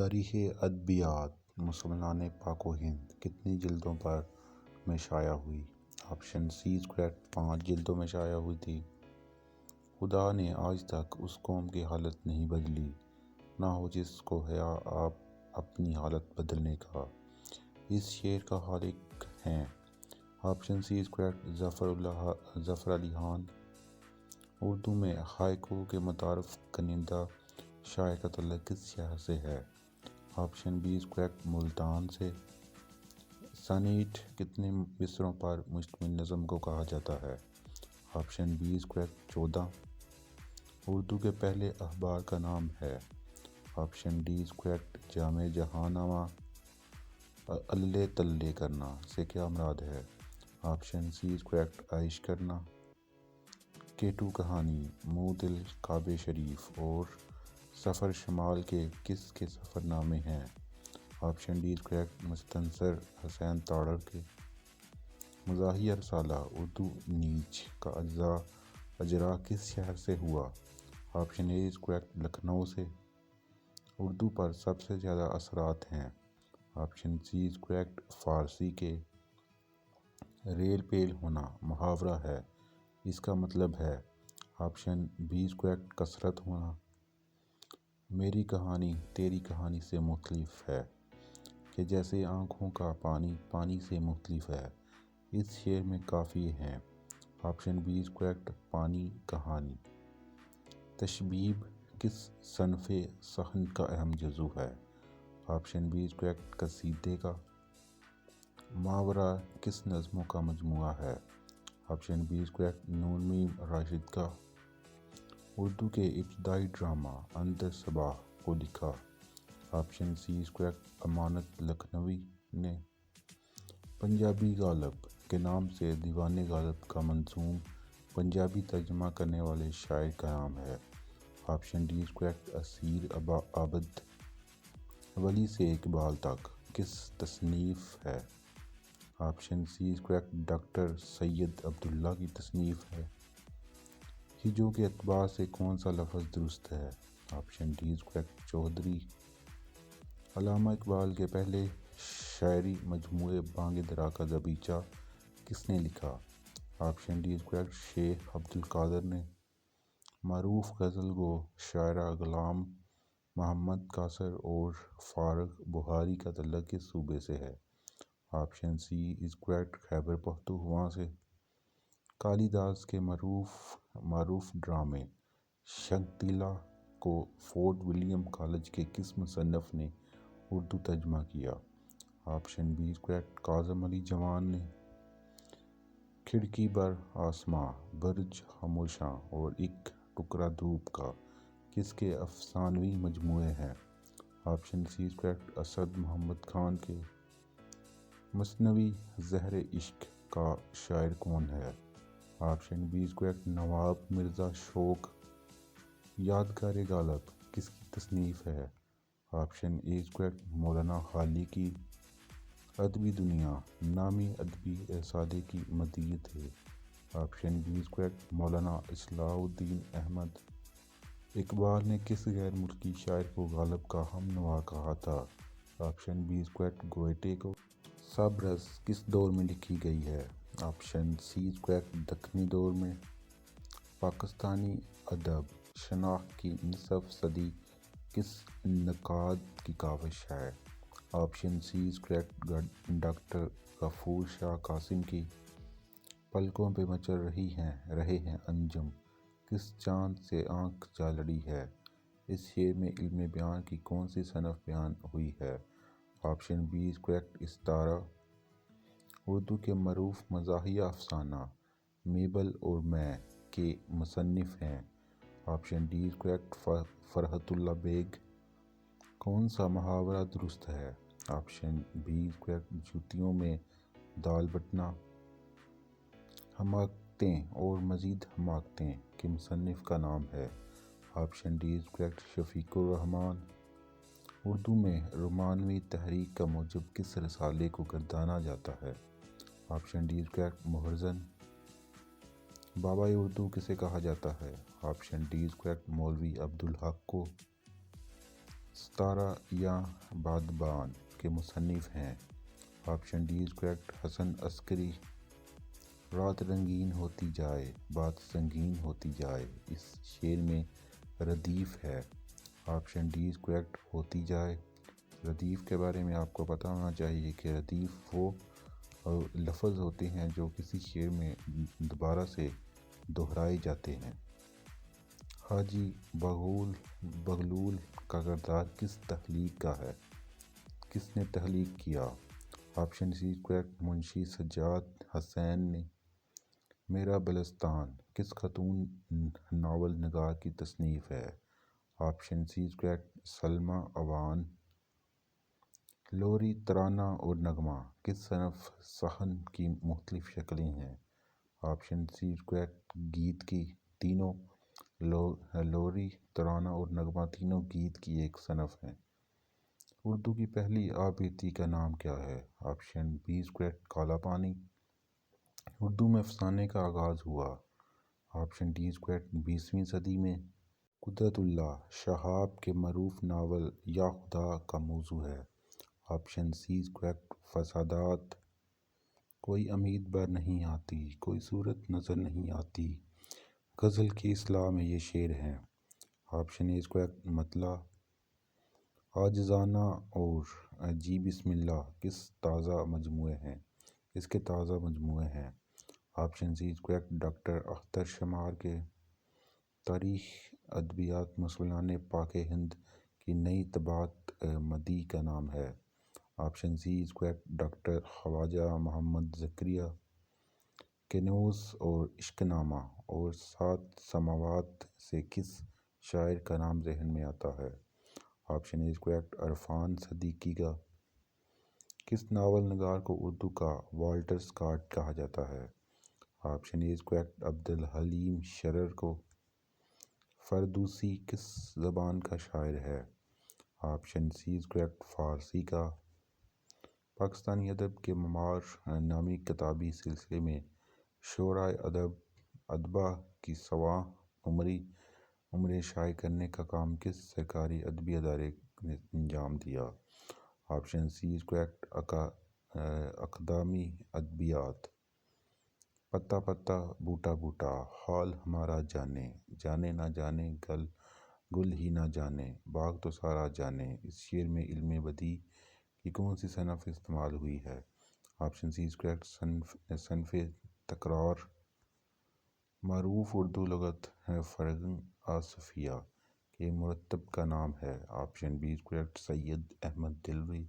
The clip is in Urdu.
تاریخ ادبیات مسلمان پاک و ہند کتنی جلدوں پر میں شائع ہوئی؟ آپشن سی اسکوائر 5 جلدوں میں شائع ہوئی تھی۔ خدا نے آج تک اس قوم کی حالت نہیں بدلی، نہ ہو جس کو ہے آپ اپنی حالت بدلنے کا۔ اس شعر کا خالق ہیں آپشن سی اسکوائر ظفر علی خان۔ اردو میں ہائیکو کے متعارف کنندہ شاعر کا تعلق کس شہر سے ہے؟ آپشن بی اسکوائر ملتان سے۔ سانیٹ کتنے مصرعوں پر مشتمل نظم کو کہا جاتا ہے؟ Option B square 14۔ اردو کے پہلے اخبار کا نام ہے؟ آپشن ڈی اسکوائر جامع جہاں نامہ۔ الے تلے کرنا سے کیا مراد ہے؟ آپشن سی اسکوائر عائش کرنا۔ کیٹو کہانی، منہ دل کعبہ شریف اور سفر شمال کے کس کے سفر نامے ہیں؟ آپشن ڈی اسکوائر مستنصر حسین تاڑر کے۔ مزاحیہ رسالہ اردو نیچ کا اجرا کس شہر سے ہوا؟ آپشن اے اسکوائر لکھنؤ سے۔ اردو پر سب سے زیادہ اثرات ہیں؟ آپشن سی اسکوائر فارسی کے۔ ریل پیل ہونا محاورہ ہے، اس کا مطلب ہے؟ آپشن بی اسکوائر کثرت ہونا۔ میری کہانی تیری کہانی سے مختلف ہے کہ جیسے آنکھوں کا پانی پانی سے مختلف ہے۔ اس شعر میں قافیے ہیں؟ آپشن بی اسکوائر پانی کہانی۔ تشبیب کس صنف صحن کا اہم جزو ہے؟ آپشن بی اسکوائر قصیدے کا۔ محاورہ کس نظموں کا مجموعہ ہے؟ آپشن بی اسکوائر نون میم راشد کا۔ اردو کے ابتدائی ڈرامہ اندر صباح کو لکھا؟ آپشن سی اسکوائر امانت لکھنوی نے۔ پنجابی غالب کے نام سے دیوان غالب کا منظوم پنجابی ترجمہ کرنے والے شاعر کا نام ہے؟ آپشن ڈی اسکوائر اسیر عابد۔ ولی سے اقبال تک کس تصنیف ہے؟ آپشن سی اسکوائر ڈاکٹر سید عبداللہ کی تصنیف ہے۔ ہجو کے اعتبار سے کون سا لفظ درست ہے؟ آپشن ڈی اسکوائر چودھری۔ علامہ اقبال کے پہلے شعری مجموعے بانگ درا کا دبیچہ کس نے لکھا؟ آپشن ڈی اسکوائر شیخ عبد القادر نے۔ معروف غزل گو شاعرہ غلام محمد قاصر اور فارغ بخاری کا تعلق کس صوبے سے ہے؟ Option C square Khyber Pakhtunkhwa سے۔ کالی داس کے معروف ڈرامے شنگتیلا کو فورٹ ولیم کالج کے کس مصنف نے اردو ترجمہ کیا؟ آپشن بی اسکوائر کاظم علی جوان نے۔ کھڑکی بر آسماں، برج خاموشاں اور ایک ٹکڑا دھوپ کا کس کے افسانوی مجموعے ہیں؟ Option C square Asad Muhammad Khan کے۔ مثنوی زہر عشق کا شاعر کون ہے؟ آپشن بی اسکوائر نواب مرزا شوق۔ یادگار غالب کس کی تصنیف ہے؟ آپشن اے اسکوائر مولانا خالی کی۔ ادبی دنیا نامی ادبی رسالے کی مدیر تھے؟ آپشن بی اسکوائر مولانا اصلاح الدین احمد۔ اقبال نے کس غیر ملکی شاعر کو غالب کا ہم نوا کہا تھا؟ آپشن بی اسکوائر گوئٹے کو۔ سبرس کس دور میں لکھی گئی ہے؟ آپشن سی اسکوائر دکنی دور میں۔ پاکستانی ادب شناخت کی نصف صدی کس نقاد کی کاوش ہے؟ آپشن سی اسکوائر ڈاکٹر غفور شاہ قاسم کی۔ پلکوں پہ مچل رہے ہیں انجم کس چاند سے آنکھ جا لڑی ہے؟ اس شعر میں علم بیان کی کون سی صنف بیان ہوئی ہے؟ آپشن بی اسکوائر استعارہ۔ اردو کے معروف مزاحیہ افسانہ میبل اور میں کے مصنف ہیں؟ آپشن ڈی اسکوائر فرحت اللہ بیگ۔ کون سا محاورہ درست ہے؟ آپشن بی اسکوائر جوتیوں میں دال بٹنا۔ حماقتیں اور مزید حماقتیں کے مصنف کا نام ہے؟ آپشن ڈی اسکوائر شفیق الرحمن۔ اردو میں رومانوی تحریک کا موجب کس رسالے کو گردانا جاتا ہے؟ آپشن ڈی اسکوائر محرزن۔ بابائے اردو کسے کہا جاتا ہے؟ آپشن ڈی اسکوائر مولوی عبدالحق کو۔ ستارہ یا بادبان کے مصنف ہیں؟ آپشن ڈی از کریکٹ، حسن عسکری۔ رات رنگین ہوتی جائے، بات سنگین ہوتی جائے، اس شعر میں ردیف ہے۔ آپشن ڈی از کریکٹ، ہوتی جائے۔ ردیف کے بارے میں آپ کو پتہ ہونا چاہیے کہ ردیف وہ لفظ ہوتے ہیں جو کسی شعر میں دوبارہ سے دہرائے جاتے ہیں۔ حاجی بغلول کا کردار کس تخلیق کا ہے؟ کس نے تخلیق کیا؟ آپشن سی کریکٹ، منشی سجاد حسین نے۔ میرا بلستان کس خاتون ناول نگار کی تصنیف ہے؟ Option C correct, Salma Awan. لوری، ترانہ اور نغمہ کس صنف صحن کی مختلف شکلیں ہیں؟ آپشن سی کریکٹ، گیت کی۔ تینوں لوری، ترانہ اور نغمہ تینوں گیت کی ایک صنف ہیں۔ اردو کی پہلی آبیتی کا نام کیا ہے؟ آپشن بی از کریکٹ، کالا پانی۔ اردو میں افسانے کا آغاز ہوا۔ آپشن ڈی از کریکٹ، 20ویں صدی میں۔ قدرت اللہ شہاب کے معروف ناول یا خدا کا موضوع ہے؟ آپشن سی از کریکٹ، فسادات۔ کوئی امید بر نہیں آتی، کوئی صورت نظر نہیں آتی، غزل کی اصطلاح میں یہ شعر ہیں۔ آپشن اے از کریکٹ، مطلع۔ عاجزانہ اور جی بسم اللہ کس تازہ مجموعے ہیں؟ اس کے تازہ مجموعے ہیں۔ Option C is correct, doctor Akhtar Shumar کے۔ تاریخ ادبیات مسلمان پاک ہند کی نئی طباعت مدی کا نام ہے؟ Option C is correct, doctor Khawaja Muhammad Zakaria. کنوز اور عشق نامہ اور 7 سماوات سے کس شاعر کا نام ذہن میں آتا ہے؟ Option a is correct, Irfan Siddiqui کا۔ کس ناول نگار کو اردو کا والٹر اسکاٹ کہا جاتا ہے؟ Option a is correct, Abdul Halim شرر کو۔ فردوسی کس زبان کا شاعر ہے؟ آپشن سی از کریکٹ، فارسی کا۔ پاکستانی ادب کے معمار نامی کتابی سلسلے میں شعرائے ادبا کی سوانح عمریں شائع کرنے کا کام کس سرکاری ادبی ادارے نے انجام دیا؟ آپشن سی از کریکٹ، اکادمی ادبیات۔ پتا پتا بوٹا بوٹا حال ہمارا جانے، جانے نہ جانے گل ہی نہ جانے، باغ تو سارا جانے، اس شعر میں علم بدیع کی کون سی صنف استعمال ہوئی ہے؟ آپشن سی از کریکٹ، صنف تکرار۔ معروف اردو لغت فرنگ آصفیہ کے مرتب کا نام ہے؟ Option B is correct, Syed Ahmad دلوی۔